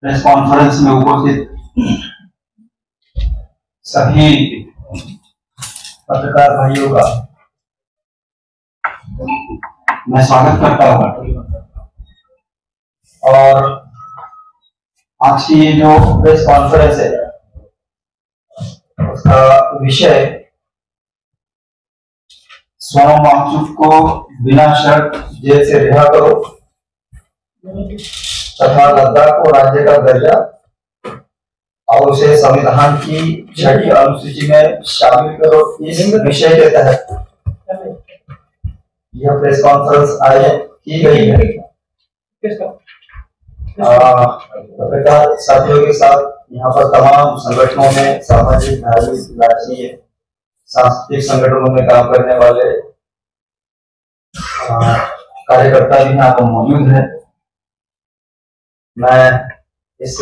Press conference में उपस्थित सभी पत्रकार भाइयों का मैं स्वागत करता हूं। और आज की ये जो प्रेस कॉन्फ्रेंस है उसका विषय सोनम वांगचुक को बिना शर्त जेल से रिहा करो तथा लद्दाख को राज्य का दर्जा और उसे संविधान की 6वीं अनुसूची में शामिल करो, इस विषय के तहत यह प्रेस कॉन्फ्रेंस आयोजित की गई है। पत्रकार साथियों के साथ यहाँ पर तमाम संगठनों में, सामाजिक, धार्मिक, राजनीय, सांस्कृतिक संगठनों में काम करने वाले कार्यकर्ता भी यहाँ पर मौजूद हैं। मैं इस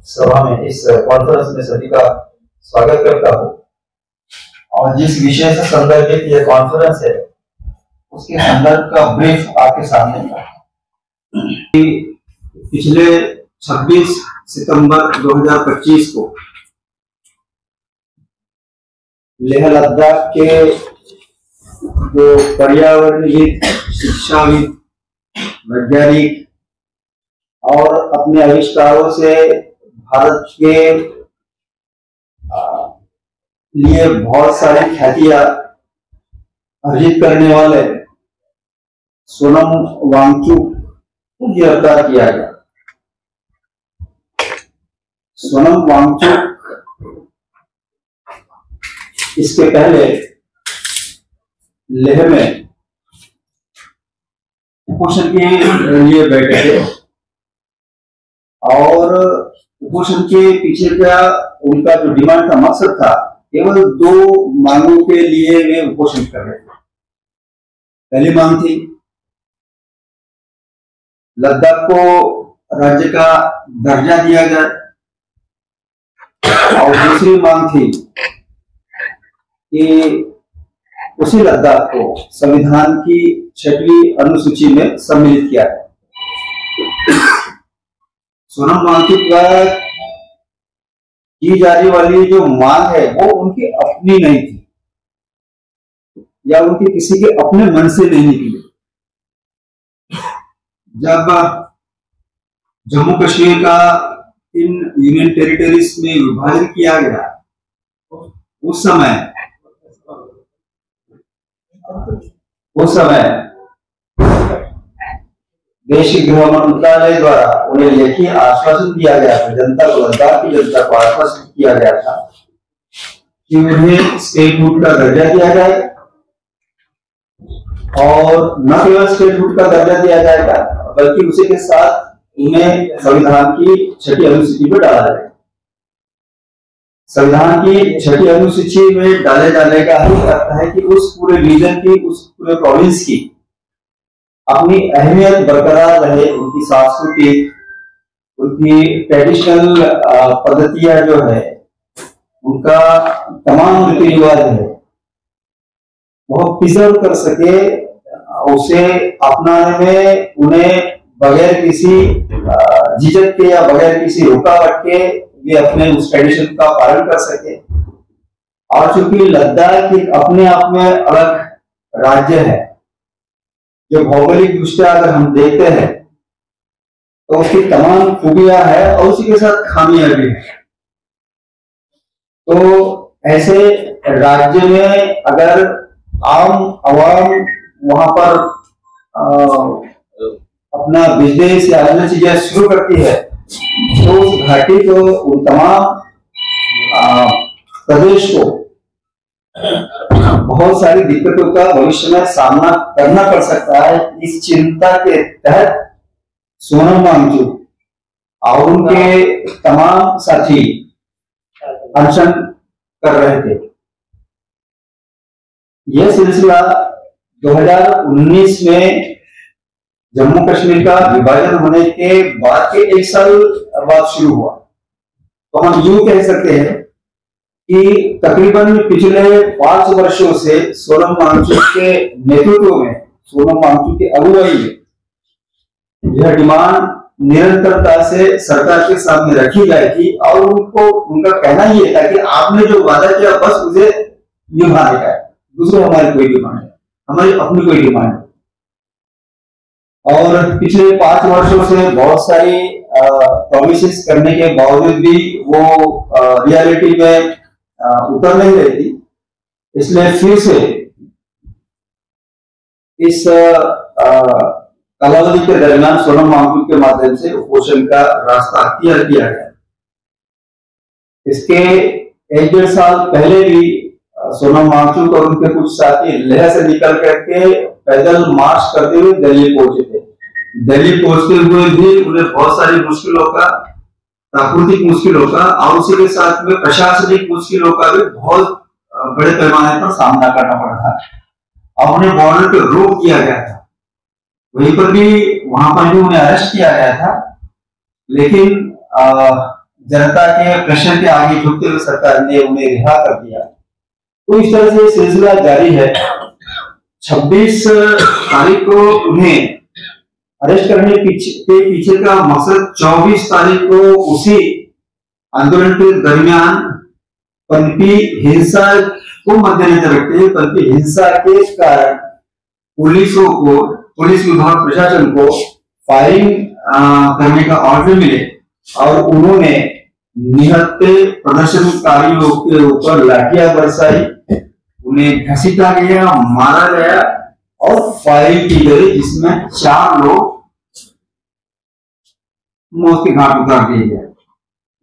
सभा में, इस कॉन्फ्रेंस में सभी का स्वागत करता हूँ और जिस विषय से संदर्भित यह कॉन्फ्रेंस है उसके संदर्भ का ब्रीफ आपके सामने है। पिछले 26 सितंबर 2025 को लेह लद्दाख के जो पर्यावरणविद, शिक्षाविद, वैज्ञानिक और अपने आविष्कारों से भारत के लिए बहुत सारी ख्यातियां अर्जित करने वाले सोनम वांगचुक को गिरफ्तार किया गया। सोनम वांगचुक इसके पहले लेह में कुपोषण के लिए बैठे थे और कुपोषण के पीछे का उनका जो डिमांड का मकसद था, केवल 2 मांगों के लिए वे कुपोषण कर रहे थे। पहली मांग थी लद्दाख को राज्य का दर्जा दिया जाए और दूसरी मांग थी कि उसी लद्दाख को संविधान की 6वीं अनुसूची में सम्मिलित किया जाए। सोनम वांगचुक द्वारा की जाने वाली जो मांग है वो उनकी अपनी नहीं थी या उनके किसी के अपने मन से नहीं निकली। जब जम्मू कश्मीर का इन यूनियन टेरिटरीज में विभाजन किया गया उस समय देश के गृह मंत्रालय द्वारा उन्हें लेखी आश्वासन दिया गया था, जनता को, लद्दाख की जनता को आश्वासन किया गया था कि उन्हें स्टेटहुड का दर्जा दिया जाए और न केवल स्टेटहुड का दर्जा दिया जाएगा बल्कि उसी के साथ उन्हें संविधान की 6वीं अनुसूची में डाला जाएगा। संविधान की 6वीं अनुसूची में डाले जाने का ही अर्थ है कि उस पूरे रीजन की, उस पूरे प्रोविंस की अपनी अहमियत बरकरार रहे, उनकी सांस्कृतिक, उनकी ट्रेडिशनल पद्धतियां जो है, उनका तमाम रीति रिवाज है वो प्रिजर्व कर सके, उसे अपनाने में उन्हें बगैर किसी झिझक के या बगैर किसी रुकावट के वे अपने उस ट्रेडिशन का पालन कर सके। और चूंकि लद्दाख एक अपने आप में अलग राज्य है, जो भौगोलिक दृष्टिया अगर हम देखते हैं तो उसकी तमाम खूबियां है और उसी के साथ खामियां भी है। तो ऐसे राज्य में अगर आम आवाम वहां पर अपना बिजनेस या अन्य चीजें शुरू करती है तो उस घाटी को, उन तमाम प्रदेश को बहुत सारी दिक्कतों का भविष्य में सामना करना पड़ सकता है। इस चिंता के तहत सोनम वांगचुक और उनके तमाम साथी अनशन कर रहे थे। यह सिलसिला 2019 में जम्मू कश्मीर का विभाजन होने के बाद के 1 साल बाद शुरू हुआ। तो हम यूं कह सकते हैं कि तकरीबन पिछले 5 वर्षों से सोनम वांगचुक के नेतृत्व में, सोनम वांगचुक की अगुवाई में यह डिमांड निरंतरता से सरकार के सामने रखी जाएगी और उनको उनका कहना ये था कि आपने जो वादा किया बस उसे निभाने का है, दूसरे हमारी कोई डिमांड है, हमारी अपनी कोई डिमांड है। और पिछले 5 वर्षों से बहुत सारी प्रोमिसेस करने के बावजूद भी वो रियलिटी में उतर नहीं रही थी, इसलिए फिर से इस कालावधि के दरमियान सोनम वांगचुक के माध्यम से पोषण का रास्ता अख्तियार किया गया। इसके 1-1.5 साल पहले भी सोनम वांगचुक और उनके कुछ साथी लेह से निकल करके पैदल मार्च करते हुए दिल्ली पहुंचे थे। दिल्ली पहुंचते हुए भी उन्हें बहुत सारी मुश्किलों का, प्राकृतिक मुश्किलों का और उसी के साथ में प्रशासनिक मुश्किलों का भी बहुत बड़े पैमाने पर सामना करना पड़ा था और उन्हें बॉर्डर पर रोक दिया गया था। वहीं पर भी वहां पर भी उन्हें अरेस्ट किया गया था, लेकिन जनता के प्रेशर के आगे झुकते हुए सरकार ने उन्हें रिहा कर दिया। तो इस तरह से सिलसिला जारी है। 26 तारीख को उन्हें अरेस्ट करने के पीछे का मकसद 24 तारीख को उसी आंदोलन के दरमियान पनपी हिंसा को मद्देनजर रखते हुए पनपी हिंसा के कारण पुलिस विभाग प्रशासन को फायरिंग करने का ऑर्डर मिले और उन्होंने निहत्थे प्रदर्शनकारियों के ऊपर लाठियां बरसाई, उन्हें घसीटा गया, मारा गया और फायरिंग की गई, जिसमें 4 लोग मौत के घाट उतार दिए गए।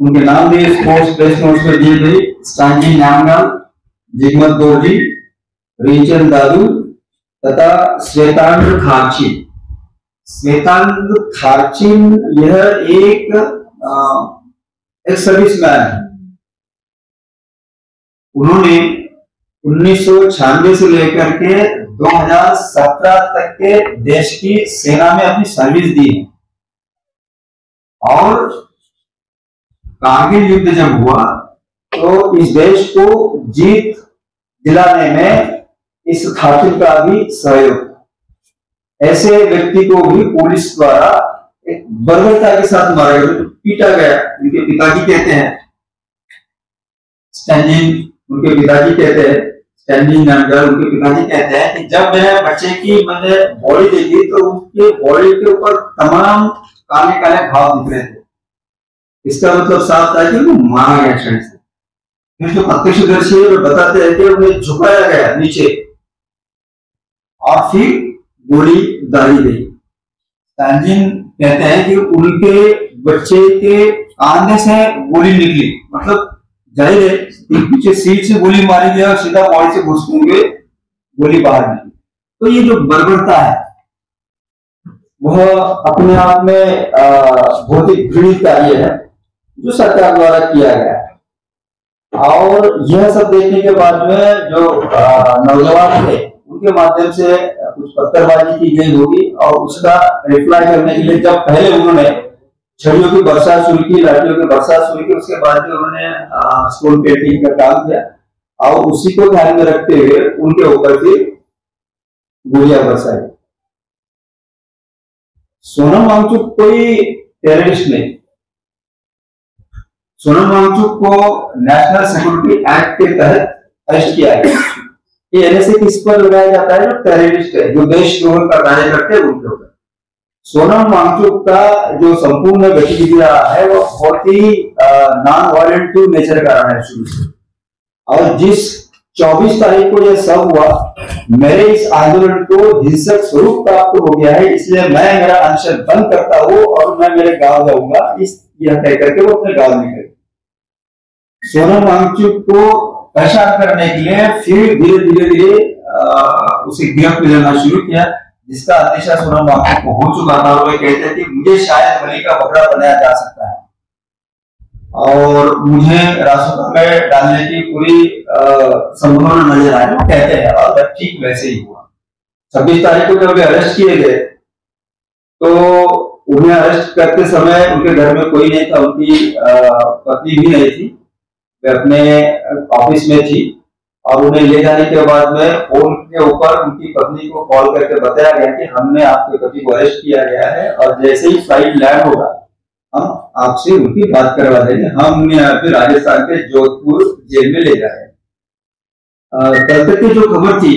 उनके नाम भी स्पोर्ट्स प्रेस नोट्स में दिए गए: स्टैनली नामगल, जिगमत दोरजी, रिंचन दादू तथा श्वेतांग खारची। श्वेतांग खारचीन यह एक सर्विसमैन है। उन्होंने 1996 से लेकर के 2017 तक के देश की सेना में अपनी सर्विस दी है और कारगिल युद्ध जब हुआ तो इस देश को जीत दिलाने में इस खातून का भी सहयोग। ऐसे व्यक्ति को भी पुलिस द्वारा एक बर्बरता के साथ मारा गया, पीटा गया। उनके पिताजी कहते हैं, उनके पिताजी कहते हैं, स्टैनली नामगल उनके पिताजी कहते हैं कि जब मैंने बॉडी देखी तो उसके बॉडी के ऊपर तमाम काले काले घाव दिख रहे थे। इसका मतलब साफ था कि वो मारा गया शरीर से। फिर जो प्रत्यक्षदर्शी है वो बताते हैं कि उन्हें झुकाया गया नीचे और फिर गोली दागी गई। स्टैनली कहते हैं कि उनके बच्चे के कांधे से गोली निकली, मतलब जाहिर है पीछे सीट से गोली मारी गई और सीधा बॉडी से घुसते हुए गोली बाहर निकली। तो ये जो बर्बरता है वह अपने आप में बहुत ही घृणित कार्य है जो सरकार द्वारा किया गया है। और यह सब देखने के बाद में जो नौजवान थे उनके माध्यम से कुछ पत्थरबाजी की गई होगी और उसका रिप्लाई करने के लिए जब पहले उन्होंने छड़ियों की बरसात शुरू की, लाठियों की बरसात शुरू की, उसके बाद भी उन्होंने स्टोन पेंटिंग का काम किया और उसी को ध्यान में रखते हुए उनके ऊपर फिर गोलियां बरसाई। सोनम वांगचुक कोई टेररिस्ट नहीं। सोनम वांगचुक को नेशनल सिक्योरिटी एक्ट के तहत अरेस्ट किया गया। ये एनएसए किस पर लगाया जाता है? जो टेररिस्ट है, जो देशद्रोह का कार्य करते हैं उनके ऊपर। सोनम वांगचुक का जो संपूर्ण गतिविधियां है वो बहुत ही नॉन वायलेंट नेचर का रहा है शुरू से। और जिस 24 तारीख को यह सब हुआ, मेरे इस आंदोलन को हिंसक स्वरूप प्राप्त हो गया है, इसलिए मैं मेरा अनशन बंद करता हूं और मैं मेरे गांव जाऊंगा, इस यह कह करके वो अपने गांव निकले। सोनम वांगचुक को परेशान करने के लिए फिर धीरे धीरे उसे गिरफ्त में लेना शुरू किया, जिसका अंदेशा सोनम वांगचुक को हो चुका था। वो कहते हैं कि मुझे शायद बलि का बकरा बनाया जा सकता है और मुझे रासुका में डालने की पूरी संभावना नजर आई, वो कहते हैं। और ठीक वैसे ही हुआ। 26 तारीख को जब वे अरेस्ट किए गए तो उन्हें अरेस्ट करते समय उनके घर में कोई नहीं था, उनकी पत्नी भी नहीं थी, वे अपने ऑफिस में थी और उन्हें ले जाने के बाद में फोन के ऊपर उनकी पत्नी को कॉल करके बताया गया कि हमने आपके पति को अरेस्ट किया गया है और जैसे ही फ्लाइट लैंड होगा हम आपसे उनकी बात करवा देंगे, हम उन्हें यहाँ पे राजस्थान के जोधपुर जेल में ले जा रहे हैं। तब तक की जो खबर थी,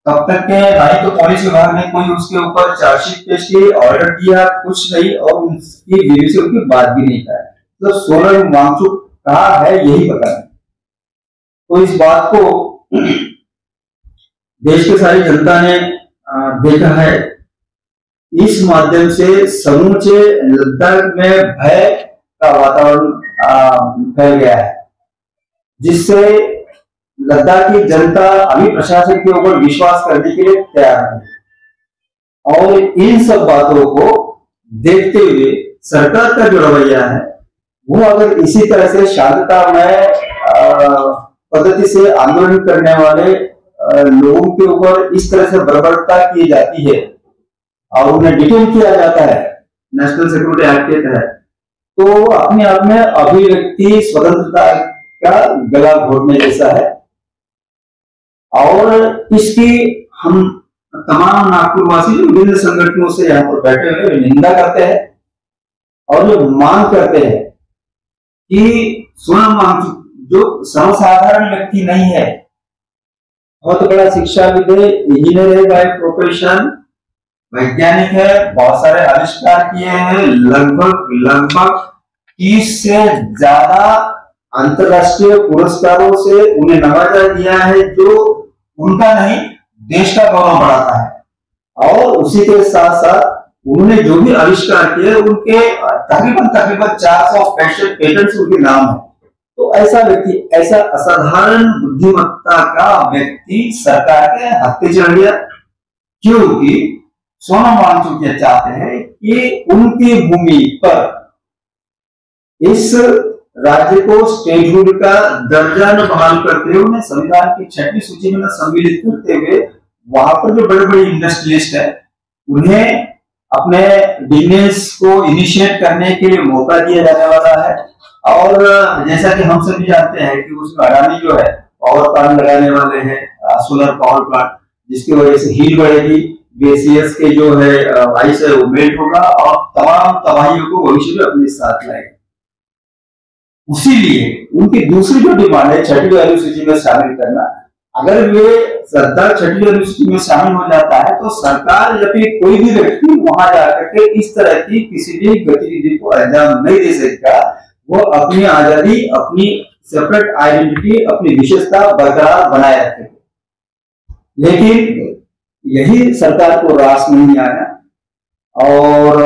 तब तक के नहीं तो पुलिस विभाग ने कोई उसके ऊपर चार्जशीट पेश की, ऑर्डर दिया, कुछ नहीं, और उसकी बीवी से उनकी बात भी नहीं की। तो सोनम वांगचुक कहाँ है यही पता नहीं। तो इस बात को देश की सारी जनता ने देखा है। इस माध्यम से समूचे लद्दाख में भय का वातावरण फैल गया है, जिससे लद्दाख की जनता अभी प्रशासन के ऊपर विश्वास करने के लिए तैयार है। और इन सब बातों को देखते हुए सरकार का जो रवैया है वो अगर इसी तरह से शांततामय पद्धति से आंदोलन करने वाले लोगों के ऊपर इस तरह से बर्बरता की जाती है और उन्हें डिटेन किया जाता है नेशनल सिक्योरिटी एक्ट के तहत, तो अपने आप में अभिव्यक्ति स्वतंत्रता का गला घोटने जैसा है। और इसकी हम तमाम नागपुरवासी जो विभिन्न संगठनों से यहाँ पर बैठे हुए निंदा करते हैं और जो मांग करते हैं कि सोनम वांगचुक जो सर्वसाधारण व्यक्ति नहीं है, बहुत बड़ा शिक्षाविद है, इंजीनियर है बाय प्रोफेशन, वैज्ञानिक है, बहुत सारे आविष्कार किए हैं, लगभग 30 से ज्यादा अंतरराष्ट्रीय पुरस्कारों से उन्हें नवाजा दिया है, जो उनका नहीं देश का गौरव बढ़ाता है। और उसी के साथ साथ उन्होंने जो भी आविष्कार किए उनके तकरीबन 400 पेटेंट्स उनके नाम है। तो ऐसा व्यक्ति, ऐसा असाधारण बुद्धिमत्ता का व्यक्ति सरकार के हत्थे चढ़ गया, क्योंकि सोनम वांगचुक ये चाहते हैं कि उनकी भूमि पर इस राज्य को स्टेटहुड का दर्जा बहाल करते हुए उन्हें संविधान की 6वीं सूची में सम्मिलित करते हुए वहां पर जो बड़े बड़े इंडस्ट्रियलिस्ट है उन्हें अपने बिजनेस को इनिशिएट करने के लिए मौका दिया जाने वाला है। और जैसा कि हम सभी जानते हैं कि उसमें अडानी जो है पावर प्लांट लगाने वाले हैं, सोलर पावर प्लांट, जिसकी वजह से हीट बढ़ेगी, बीएसईएस के जो है आइस है वो मेल्ट होगा और तमाम तबाहियों को भविष्य में अपने साथ लाएगा। उसी लिए उनकी दूसरी जो डिमांड है 6वीं अनुसूची में शामिल करना, अगर वे सरकार 6वीं अनुसूची में शामिल हो जाता है तो सरकार या फिर कोई भी व्यक्ति वहां जाकर के इस तरह की किसी भी गतिविधि को अंजाम नहीं दे सकता। वो अपनी आजादी, अपनी सेपरेट आइडेंटिटी, अपनी विशेषता बरकरार बनाए रखे। लेकिन यही सरकार को रास नहीं आया और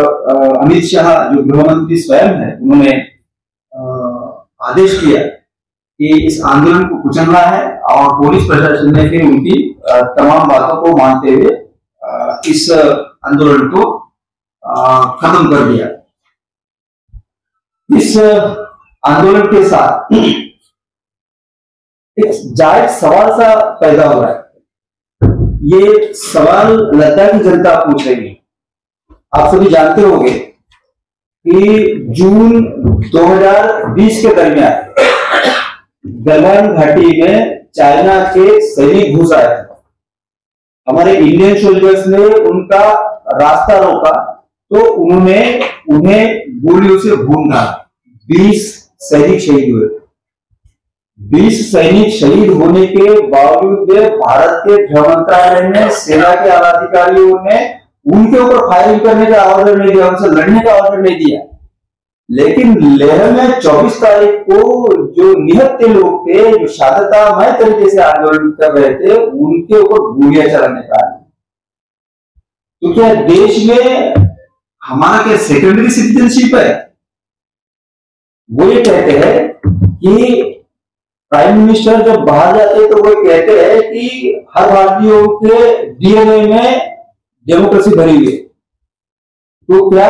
अमित शाह जो गृह मंत्री स्वयं है उन्होंने आदेश किया कि इस आंदोलन को कुचलना है और पुलिस प्रशासन ने फिर उनकी तमाम बातों को मानते हुए इस आंदोलन को खत्म कर दिया। इस आंदोलन के साथ एक जायज सवाल सा पैदा हो रहा है। ये सवाल लद्दाख की जनता पूछ रही है। आप सभी जानते होंगे कि जून 2020 के दरमियान गलवान घाटी में चाइना के सैनिक घुस आए थे। हमारे इंडियन सोल्जर्स ने उनका रास्ता रोका तो उन्होंने उन्हें गोलियों से भून डाला। 20 सैनिक शहीद हुए। 20 सैनिक शहीद होने के बावजूद भारत के गृह मंत्रालय ने, सेना के आला अधिकारियों ने उनके ऊपर फायरिंग करने का ऑर्डर नहीं दिया, उनसे लड़ने का ऑर्डर नहीं दिया। लेकिन लेह में 24 तारीख को जो निहत्थे लोग थे, जो शांततामय तरीके से आंदोलन कर रहे थे, उनके ऊपर गोलियां चलाने का। तो क्या देश में हमारा क्या सेकेंडरी सिटीजनशिप है? वो ये कहते हैं कि प्राइम मिनिस्टर जब बाहर जाते हैं तो वो कहते हैं कि हर भारतीयों के डीएनए में डेमोक्रेसी भरी हुई है। तो क्या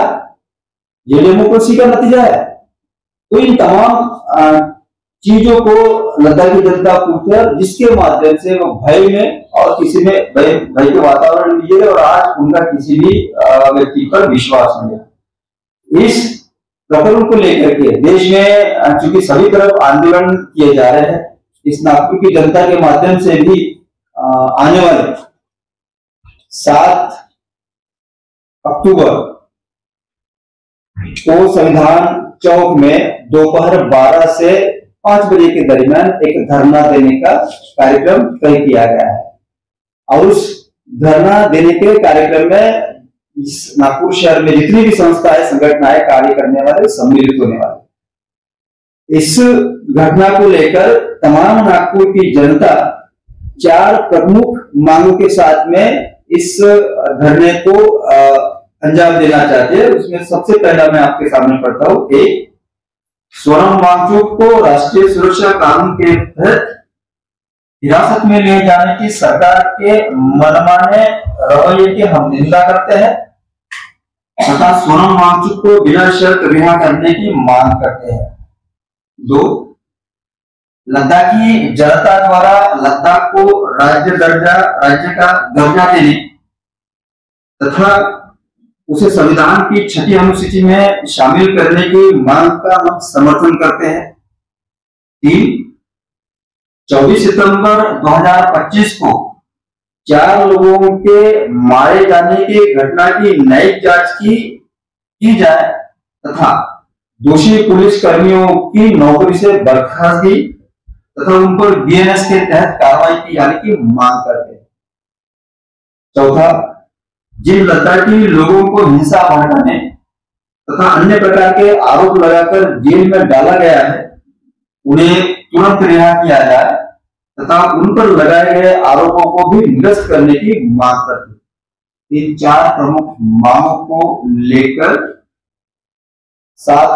ये डेमोक्रेसी का नतीजा है? तो इन तमाम चीजों को लद्दाखी जनता पूछे, जिसके माध्यम से वो भय में और किसी में भय के वातावरण में जिए और आज उनका किसी भी व्यक्ति पर विश्वास नहीं है। इस प्रकरण को लेकर के देश में चूंकि सभी तरफ आंदोलन किए जा रहे हैं, इस नागपुर की जनता के माध्यम से भी आने वाले 7 अक्टूबर को संविधान चौक में दोपहर 12 से 5 बजे के दरमियान एक धरना देने का कार्यक्रम तय किया गया है। और उस धरना देने के कार्यक्रम में इस नागपुर शहर में जितनी भी संस्थाएं, संगठनाएं कार्य करने वाले सम्मिलित होने वाले। इस घटना को लेकर तमाम नागपुर की जनता 4 प्रमुख मांगों के साथ में इस धरने को अंजाम देना चाहते हैं। उसमें सबसे पहला मैं आपके सामने पढ़ता हूं। 1, सोनम वांगचुक को राष्ट्रीय सुरक्षा कानून के तहत हिरासत में लिए जाने की सरकार के मनमाने रवैये की हम निंदा करते हैं तथा सोनम वांगचुक को बिना शर्त रिहा करने की मांग करते हैं। 2, लद्दाखी जनता द्वारा लद्दाख को राज्य का दर्जा देने तथा उसे संविधान की 6ठी अनुसूची में शामिल करने की मांग का हम समर्थन करते हैं। 3, 24 सितंबर 2025 को 4 लोगों के मारे जाने की घटना की न्यायिक जांच की जाए तथा दोषी पुलिस कर्मियों की नौकरी से बर्खास्तगी तथा उन पर बीएनएस के तहत कार्रवाई की जाने की मांग करते हैं। 4, जिन लद्दाखी लोगों को हिंसा भड़काने तथा अन्य प्रकार के आरोप लगाकर जेल में डाला गया है, उन्हें तुरंत रिहा किया जाए तथा उन पर लगाए गए आरोपों को भी निरस्त करने की मांग करते हैं। इन 4 प्रमुख मांगों को लेकर 7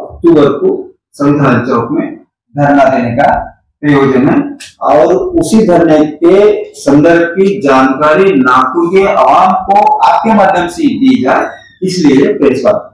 अक्टूबर को संविधान चौक में धरना देने का प्रयोजन है और उसी धरने के संदर्भ की जानकारी नागपुर के आवाम को आपके माध्यम से दी जाए, इसलिए प्रेस वार्ता।